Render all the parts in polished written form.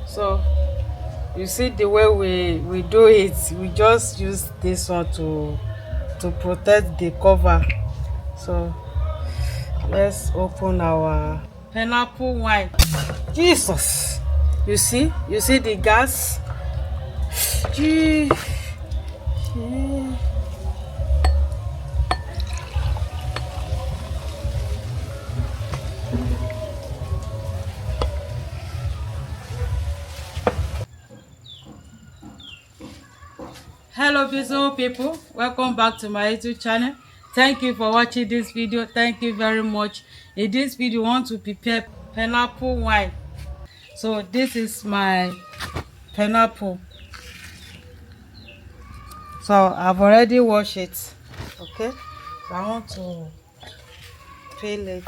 So you see the way we do it, we just use this one to protect the cover. So let's open our pineapple wine. Jesus, you see the gas. Gee. Hello beautiful people, welcome back to my YouTube channel. Thank you for watching this video. Thank you very much. In this video I want to prepare pineapple wine. So this is my pineapple. So I've already washed it. Okay, so I want to peel it.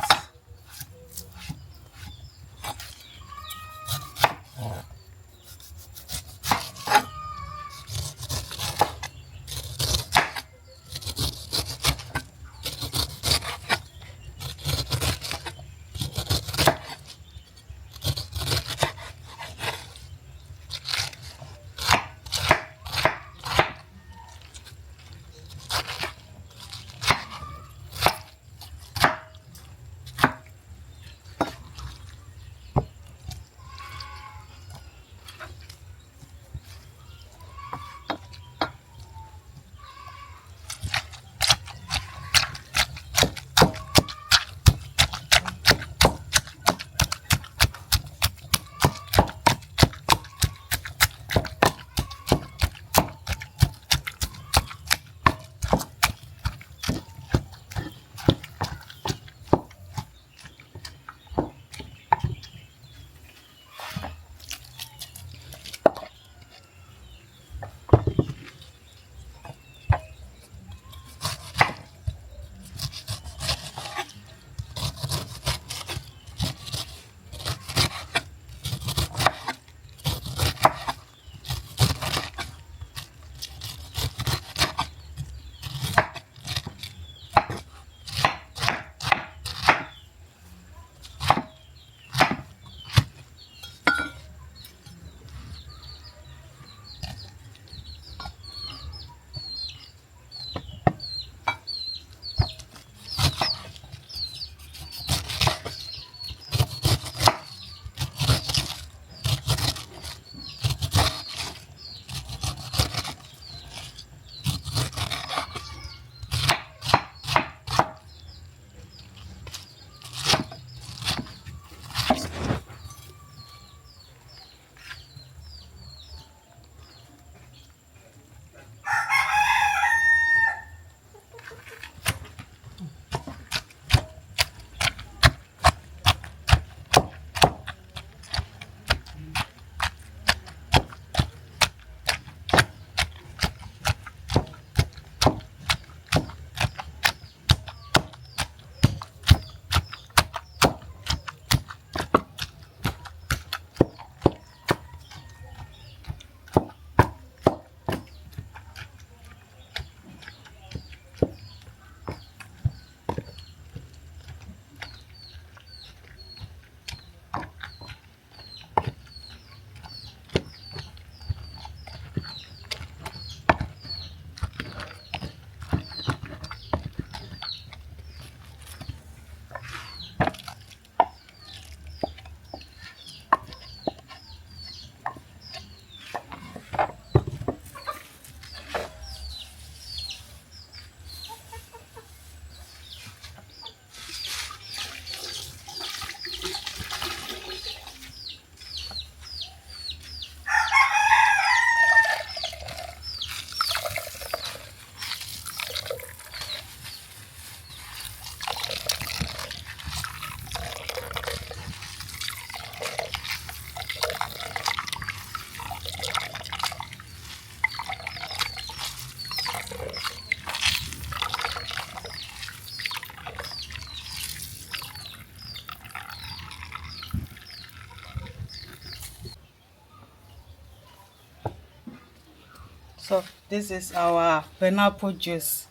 So this is our pineapple juice.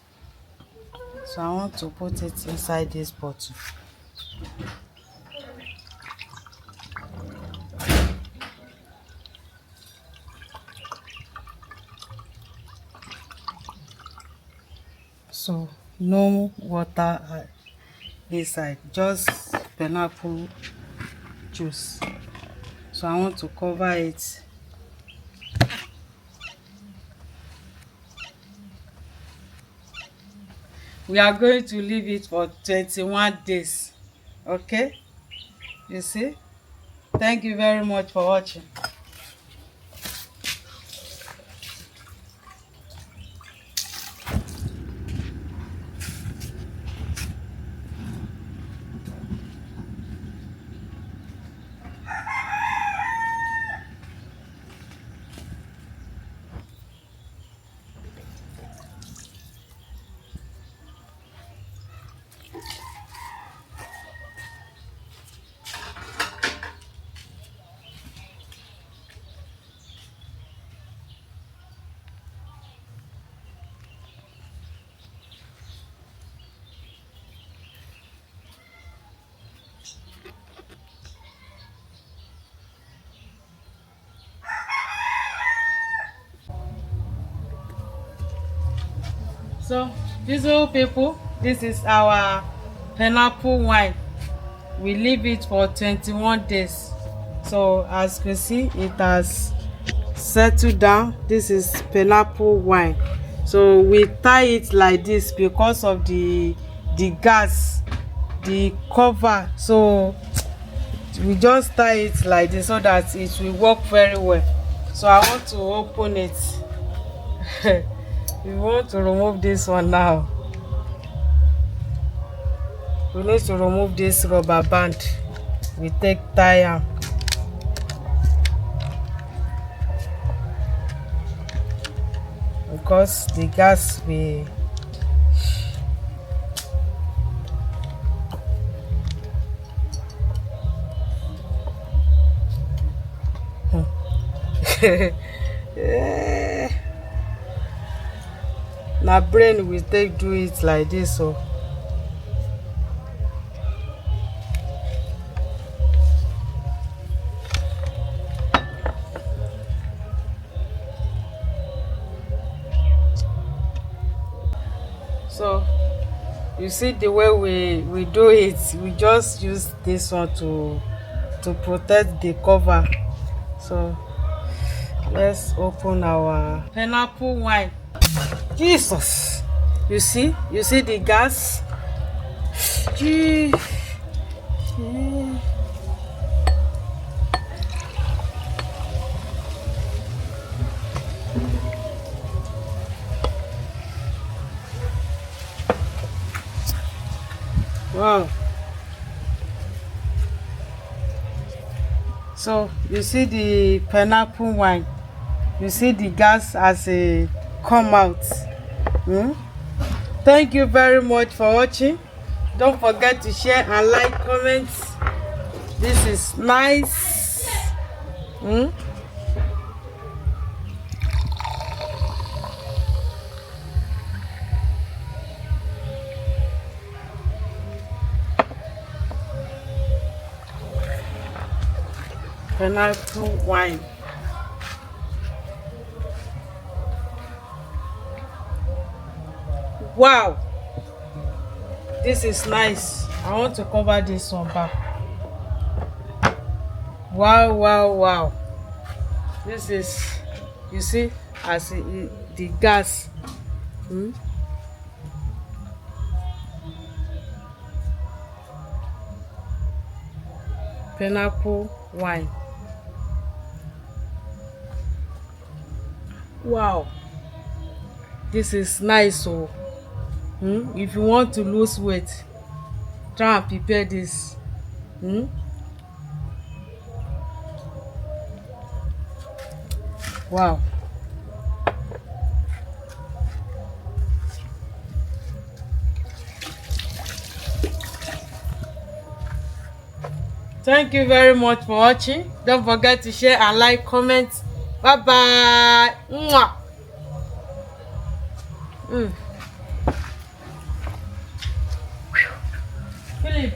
So I want to put it inside this bottle. so no water inside, just pineapple juice. So I want to cover it. We are going to leave it for 21 days. Okay, you see. Thank you very much for watching. So beautiful people, this is our pineapple wine. We leave it for 21 days. So as you can see, it has settled down. This is pineapple wine. So we tie it like this because of the gas, the cover. So we just tie it like this so that it will work very well. So I want to open it. We want to remove this one now. We need to remove this rubber band. We take tie am. Because the gas will na brain we take do it like this. So you see the way we do it, we just use this one to protect the cover. So let's open our pineapple wine. Jesus, you see the gas. Gee. Wow. So you see the pineapple wine, you see the gas as a come out. Thank you very much for watching. Don't forget to share and like, comment. This is nice. Pineapple wine. Wow, this is nice. I want to cover this one back. Wow, wow, wow. This is, you see, as the gas. Pineapple wine. Wow, this is nice. So if you want to lose weight, try and prepare this. Wow. Thank you very much for watching. Don't forget to share and like, comment. Bye bye. Mwah. Philip.